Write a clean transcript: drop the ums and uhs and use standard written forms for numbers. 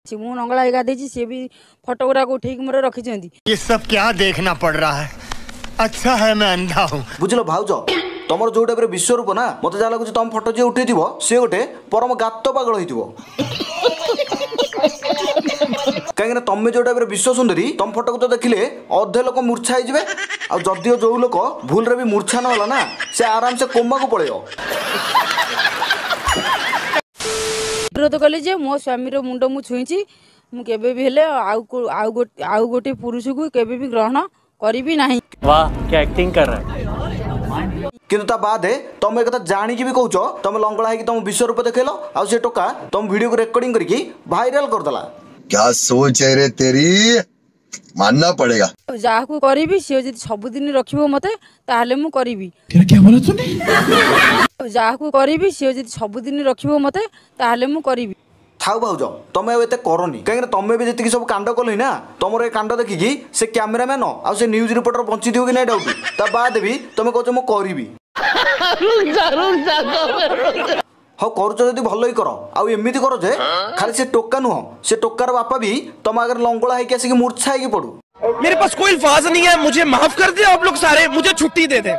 मु नंगला गाधे सी भी फोटो गुरा उठे मोर रखी। ये सब क्या देखना पड़ रहा है? अच्छा है मैं अंधा हूँ। बुझल भाउज तुम जो टाइप विश्वरूप ना मत जहाँ लगुच तुम फोटो जी उठे सी गोटे परम गात पागल हो कहीं तुम जो टाइप विश्व सुंदरी तुम फोटो को तो देखिले अधे लोक मूर्छा हो जदियो जो लोक भूल रे भी मूर्छा ना ना से आराम से कोमा को पड़े विरोध कली जे मो स्वामी मुंड मु छुईची मुझे भी हेले आउ गोटे पुरुष को केबे भी ग्रहण करी नहीं। वाह क्या एक्टिंग कर रहा है। किंतु ता बाद तुम एक जाणी भी कहूच तुम लंगड़ा है तुम विश्वरूप देखल आ से टोका तुम वीडियो को रिकॉर्डिंग करके वायरल करदेला। क्या सोच है रे तेरी, मानना पड़ेगा। जहाँ को करी सी जो सबुदिन रखिबो मते ताहले मु करी। क्या बोला तूने? जहाँ को करी सी जो सबुदिन रखिबो मते ताहले मु करी। थाउ भाउज तुम एत करनी कहीं तुम भी जी सब कांड कल ना तुम ये कांड देखिकी से कैमेरामैन आ से न्यूज रिपोर्टर बंची थी कि ना डाउट ता बाद भी तुम कह मु करी हाँ करुच जदि भल ही कर आमती कर जे खाली से टोका नुह से टोकार बापा भी तुम अगर लंगड़ा है आसिक मूर्छा है पड़ू। मेरे पास कोई अल्फाज नहीं है, मुझे माफ कर दे आप लोग सारे, मुझे छुट्टी दे दे।